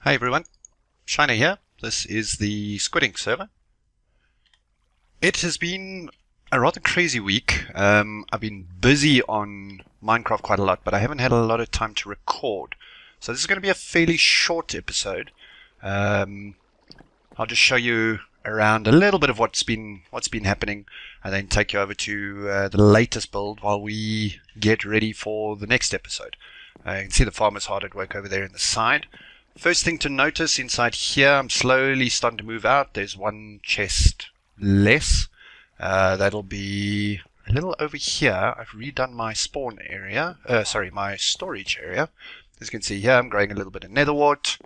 Hi everyone, Shiner here. This is the SquidInk server. It has been a rather crazy week. I've been busy on Minecraft quite a lot, but I haven't had a lot of time to record. So this is going to be a fairly short episode. I'll just show you around a little bit of what's been happening, and then take you over to the latest build while we get ready for the next episode. You can see the farmer's hard at work over there in the side. First thing to notice inside here, I'm slowly starting to move out. There's one chest less. That'll be a little over here. I've redone my spawn area, my storage area. As you can see here, I'm growing a little bit of netherwort,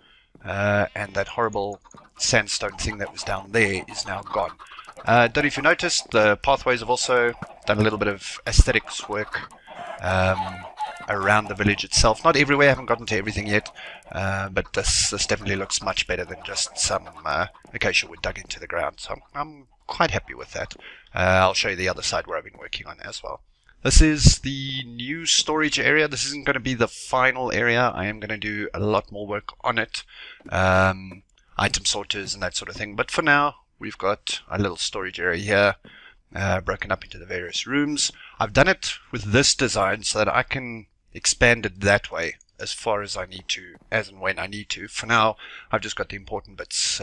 and that horrible sandstone thing that was down there is now gone. Don't know if you noticed, the pathways have also done a little bit of aesthetics work around the village itself. Not everywhere, I haven't gotten to everything yet, but this definitely looks much better than just some acacia wood dug into the ground, so I'm quite happy with that. I'll show you the other side where I've been working on as well. This is the new storage area. This isn't going to be the final area. I am going to do a lot more work on it, item sorters and that sort of thing, but for now we've got a little storage area here, broken up into the various rooms. I've done it with this design so that I can expand it that way as far as I need to, as and when I need to. For now, I've just got the important bits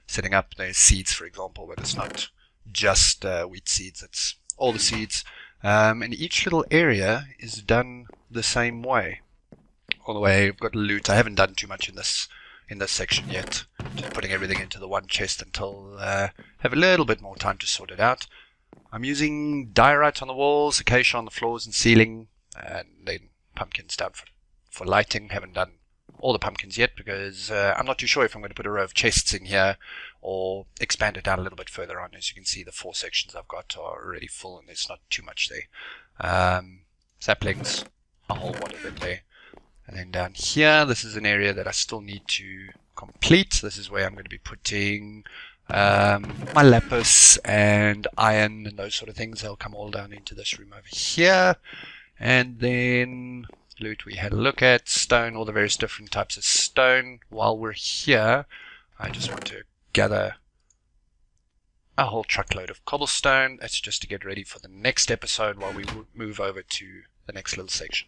setting up. There's seeds, for example, but it's not just wheat seeds, it's all the seeds. And each little area is done the same way. All the way, I've got loot. I haven't done too much in this section yet. Just putting everything into the one chest until I have a little bit more time to sort it out. I'm using diorite on the walls, acacia on the floors and ceiling, and then pumpkins down for lighting. Haven't done all the pumpkins yet because I'm not too sure if I'm going to put a row of chests in here or expand it down a little bit further on. As you can see, the 4 sections I've got are already full and there's not too much there. Saplings, a whole lot of them there. And then down here, this is an area that I still need to complete. This is where I'm going to be putting my lapis and iron and those sort of things. They'll come all down into this room over here. And then loot we had a look at, stone, all the various different types of stone. While we're here, I just want to gather a whole truckload of cobblestone. That's just to get ready for the next episode while we move over to the next little section.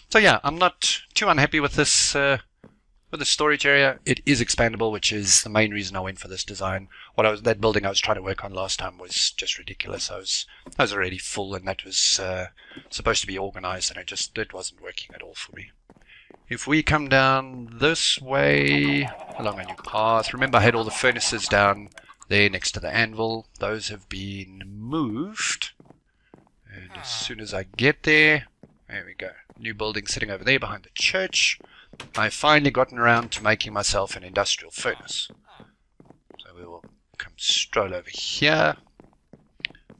So yeah, I'm not too unhappy with this with the storage area. It is expandable, which is the main reason I went for this design. That building I was trying to work on last time was just ridiculous. I was already full, and that was supposed to be organized, and it wasn't working at all for me. If we come down this way along a new path, remember I had all the furnaces down there next to the anvil. Those have been moved, and as soon as I get there we go. New building sitting over there behind the church. I've finally gotten around to making myself an industrial furnace. So we will come stroll over here.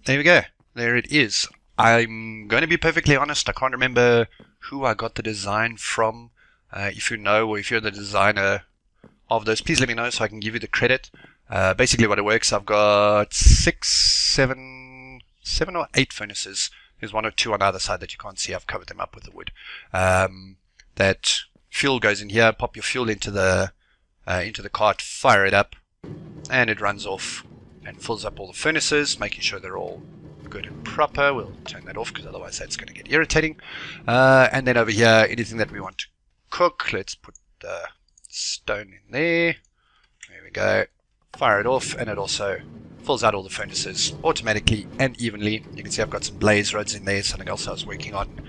There we go. There it is. I'm going to be perfectly honest, I can't remember who I got the design from. If you know, or if you're the designer of this, please let me know so I can give you the credit. Basically what it works, I've got 7 or 8 furnaces. There's 1 or 2 on the other side that you can't see. I've covered them up with the wood. That fuel goes in here. Pop your fuel into the cart, fire it up, and it runs off and fills up all the furnaces, making sure they're all good and proper. We'll turn that off because otherwise that's going to get irritating. And then over here, anything that we want to cook, let's put the stone in there. There we go. Fire it off, and it also fills out all the furnaces automatically and evenly. You can see I've got some blaze rods in there, something else I was working on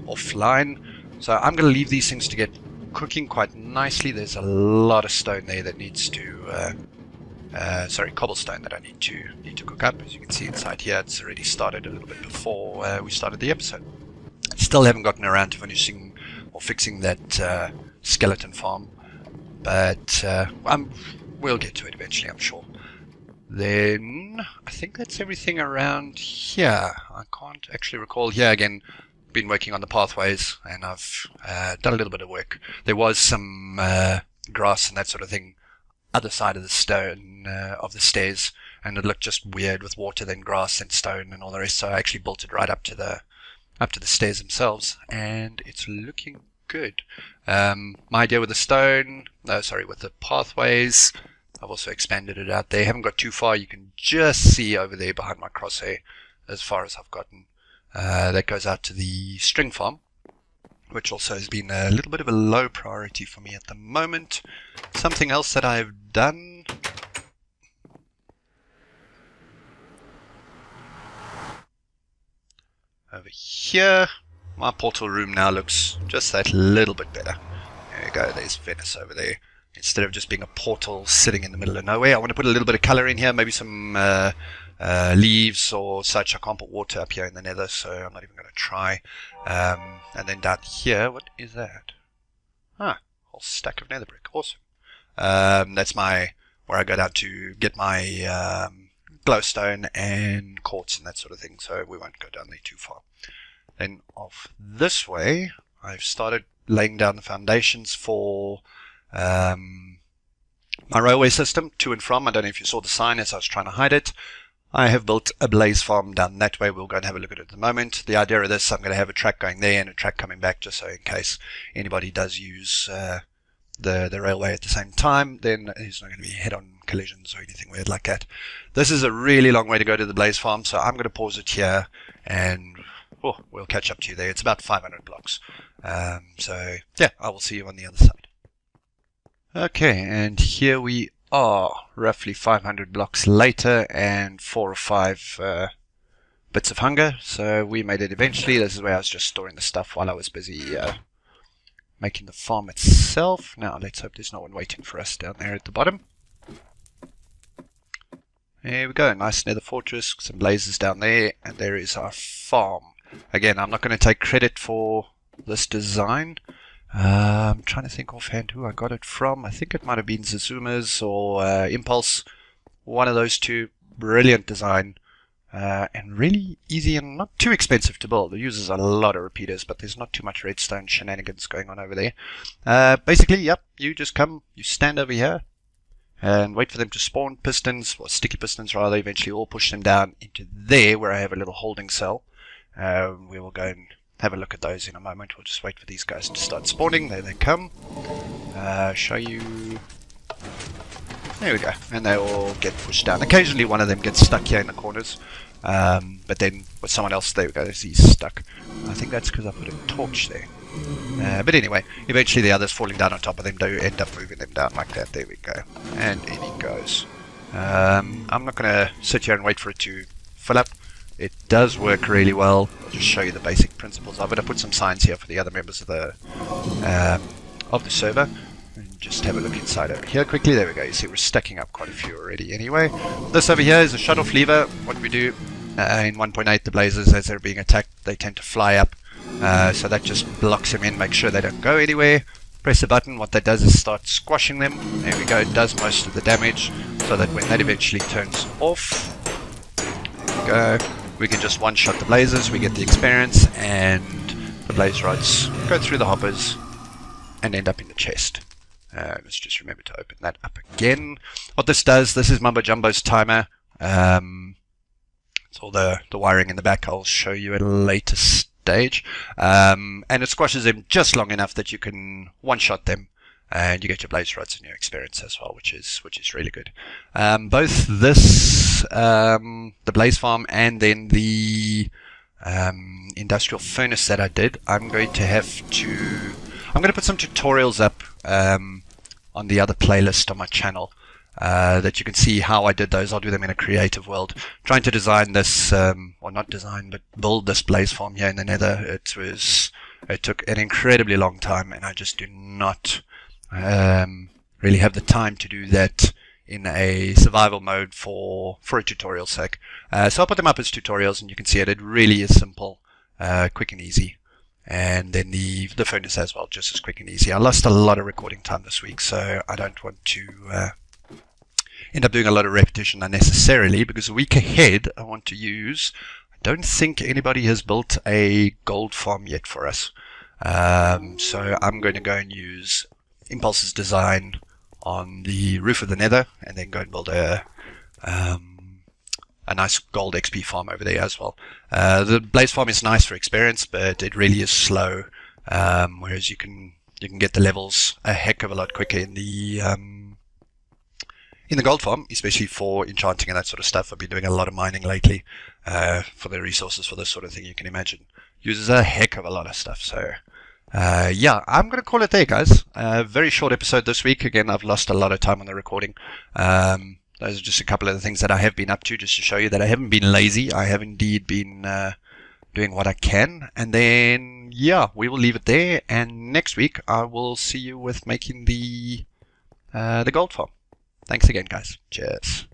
offline. So I'm going to leave these things to get cooking quite nicely. There's a lot of stone there that needs to, cobblestone that I need to cook up. As you can see inside here, it's already started a little bit before we started the episode. Still haven't gotten around to finishing or fixing that skeleton farm, but we'll get to it eventually, I'm sure. Then I think that's everything around here. I can't actually recall. Here again, been working on the pathways, and I've done a little bit of work. There was some grass and that sort of thing other side of the stone of the stairs, and it looked just weird with water, then grass and stone and all the rest. So I actually built it right up to the stairs themselves, and it's looking good. My idea with the stone, with the pathways, I've also expanded it out there. Haven't got too far. You can just see over there behind my crosshair as far as I've gotten. That goes out to the string farm, which also has been a little bit of a low priority for me at the moment. Something else that I've done. Over here, my portal room now looks just that little bit better. There we go, there's Venice over there. Instead of just being a portal sitting in the middle of nowhere, I want to put a little bit of color in here, maybe some leaves or such. I can't put water up here in the nether, so I'm not even going to try. And then down here, what is that? Ah, whole stack of nether brick, awesome. That's where I go down to get my glowstone and quartz and that sort of thing, so we won't go down there too far. Then off this way, I've started laying down the foundations for my railway system to and from. I don't know if you saw the sign as I was trying to hide it. I have built a blaze farm down that way. We'll go and have a look at it at the moment. The idea of this, I'm going to have a track going there and a track coming back, just so in case anybody does use the railway at the same time, then there's not going to be head-on collisions or anything weird like that. This is a really long way to go to the blaze farm, so I'm going to pause it here and we'll catch up to you there. It's about 500 blocks. So yeah, I will see you on the other side. Okay, and here we are, roughly 500 blocks later and 4 or 5 bits of hunger. So we made it eventually. This is where I was just storing the stuff while I was busy making the farm itself. Now let's hope there's no one waiting for us down there at the bottom. There we go, nice nether fortress, some blazes down there, and there is our farm. Again, I'm not going to take credit for this design. I'm trying to think offhand who I got it from. I think it might have been Zazuma's or Impulse. One of those two. Brilliant design. And really easy and not too expensive to build. It uses a lot of repeaters, but there's not too much redstone shenanigans going on over there. Basically, yep, you just come, you stand over here, and wait for them to spawn pistons, or sticky pistons rather. Eventually all push them down into there where I have a little holding cell. We will go and have a look at those in a moment. We'll just wait for these guys to start spawning. There they come. Show you. There we go. And they all get pushed down. Occasionally one of them gets stuck here in the corners. But then with someone else, there we go, he's stuck. I think that's because I put a torch there. But anyway, eventually the others falling down on top of them do end up moving them down like that. There we go. And in he goes. I'm not going to sit here and wait for it to fill up. It does work really well. I'll just show you the basic principles of it. I put some signs here for the other members of the server. And just have a look inside over here quickly. There we go. You see we're stacking up quite a few already anyway. This over here is a shut-off lever. What we do in 1.8, the blazers, as they're being attacked, they tend to fly up. So that just blocks them in, make sure they don't go anywhere. Press the button. What that does is start squashing them. There we go. It does most of the damage, so that when that eventually turns off, there we go, we can just one-shot the blazers. We get the experience, and the blaze rods go through the hoppers and end up in the chest. Let's just remember to open that up again. What this does, this is Mumbo Jumbo's timer. It's all the wiring in the back. I'll show you at a later stage. And it squashes them just long enough that you can one-shot them, and you get your blaze rods and your experience as well, which is really good. Both this, the blaze farm, and then the industrial furnace that I did, I'm going to put some tutorials up on the other playlist on my channel that you can see how I did those. I'll do them in a creative world. Trying to design this, or not design, but build this blaze farm here in the nether. It took an incredibly long time, and I just do not really have the time to do that in a survival mode for a tutorial sake. So I'll put them up as tutorials, and you can see it. It really is simple, quick and easy. And then the furnace as well, just as quick and easy. I lost a lot of recording time this week, so I don't want to end up doing a lot of repetition unnecessarily, because the week ahead I want to use, I don't think anybody has built a gold farm yet for us. So I'm going to go and use Impulse's design on the roof of the nether, and then go and build a nice gold XP farm over there as well. The blaze farm is nice for experience, but it really is slow whereas you can get the levels a heck of a lot quicker in the gold farm, especially for enchanting and that sort of stuff. I've been doing a lot of mining lately for the resources for this sort of thing. You can imagine uses a heck of a lot of stuff. So yeah, I'm going to call it there, guys. Very short episode this week. Again, I've lost a lot of time on the recording. Those are just a couple of the things that I have been up to, just to show you that I haven't been lazy. I have indeed been doing what I can. And then, yeah, we will leave it there. And next week, I will see you with making the gold farm. Thanks again, guys. Cheers.